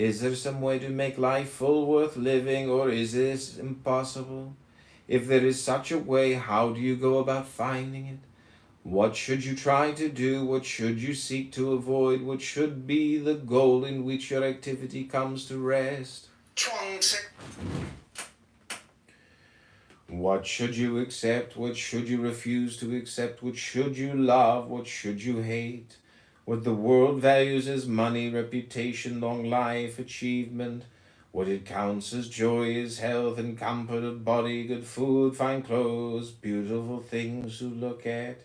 Is there some way to make life full worth living, or is this impossible? If there is such a way, how do you go about finding it? What should you try to do? What should you seek to avoid? What should be the goal in which your activity comes to rest? What should you accept? What should you refuse to accept? What should you love? What should you hate? What the world values as money, reputation, long life, achievement. What it counts as joy is health and comfort of body, good food, fine clothes, beautiful things to look at,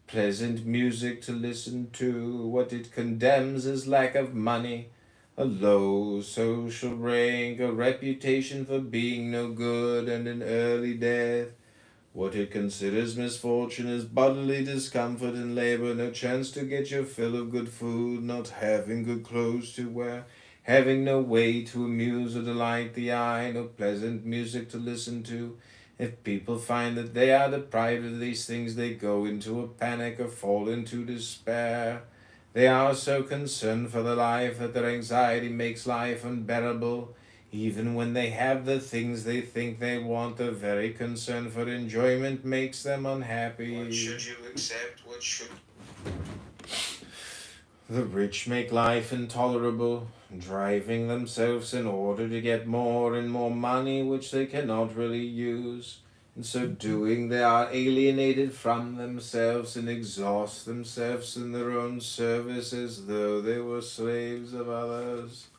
pleasant music to listen to. What it condemns as lack of money, a low social rank, a reputation for being no good, and an early death. What it considers misfortune is bodily discomfort and labor, no chance to get your fill of good food, not having good clothes to wear, having no way to amuse or delight the eye, no pleasant music to listen to. If people find that they are deprived of these things, they go into a panic or fall into despair. They are so concerned for their life that their anxiety makes life unbearable. Even when they have the things they think they want, their very concern for enjoyment makes them unhappy. What should you accept? What should The rich make life intolerable, driving themselves in order to get more and more money, which they cannot really use. In so doing, they are alienated from themselves and exhaust themselves in their own service as though they were slaves of others.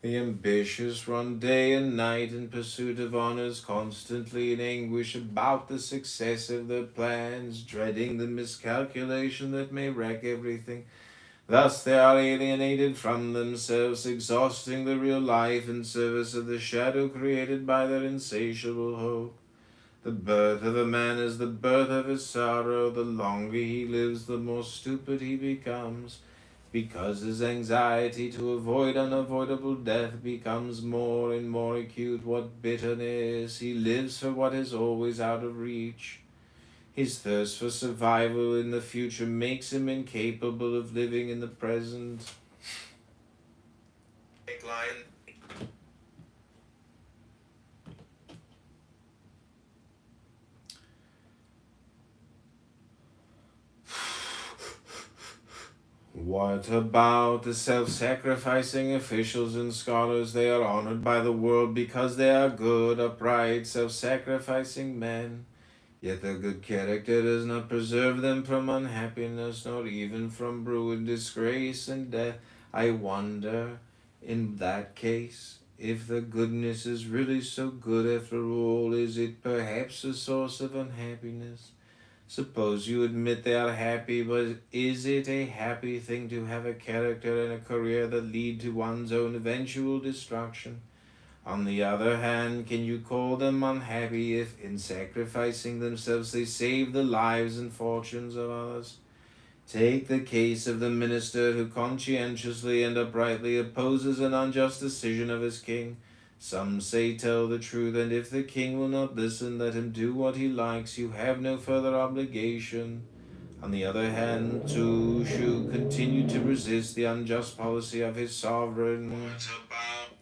The ambitious run day and night in pursuit of honors, constantly in anguish about the success of their plans, dreading the miscalculation that may wreck everything. Thus they are alienated from themselves, exhausting the real life in service of the shadow created by their insatiable hope. The birth of a man is the birth of his sorrow. The longer he lives, the more stupid he becomes, because his anxiety to avoid unavoidable death becomes more and more acute. What bitterness! He lives for what is always out of reach. His thirst for survival in the future makes him incapable of living in the present. make life? What about the self-sacrificing officials and scholars? They are honored by the world because they are good, upright, self-sacrificing men. Yet their good character does not preserve them from unhappiness, nor even from ruin, disgrace, and death. I wonder, in that case, if the goodness is really so good after all, is it perhaps a source of unhappiness? Suppose you admit they are happy, but is it a happy thing to have a character and a career that lead to one's own eventual destruction? On the other hand, can you call them unhappy if, in sacrificing themselves, they save the lives and fortunes of others? Take the case of the minister who conscientiously and uprightly opposes an unjust decision of his king. Some say tell the truth, and if the king will not listen, let him do what he likes. You have no further obligation. On the other hand, Tu Shu continued to resist the unjust policy of his sovereign. What about?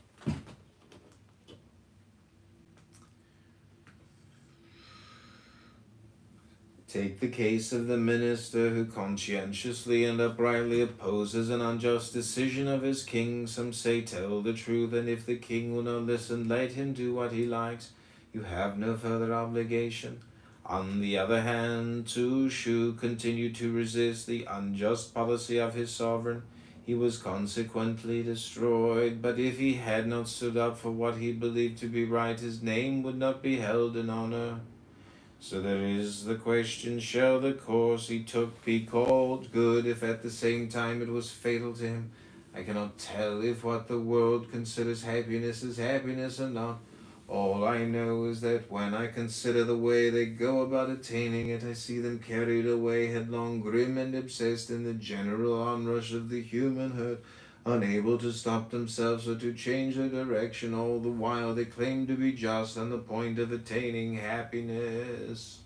Take the case of the minister who conscientiously and uprightly opposes an unjust decision of his king. Some say tell the truth, and if the king will not listen, let him do what he likes. You have no further obligation. On the other hand, Tu Shu continued to resist the unjust policy of his sovereign. He was consequently destroyed, but if he had not stood up for what he believed to be right, his name would not be held in honor. So there is the question, shall the course he took be called good if at the same time it was fatal to him? I cannot tell if what the world considers happiness is happiness or not. All I know is that when I consider the way they go about attaining it, I see them carried away headlong, grim and obsessed in the general onrush of the human herd, unable to stop themselves or to change their direction, all the while they claim to be just on the point of attaining happiness.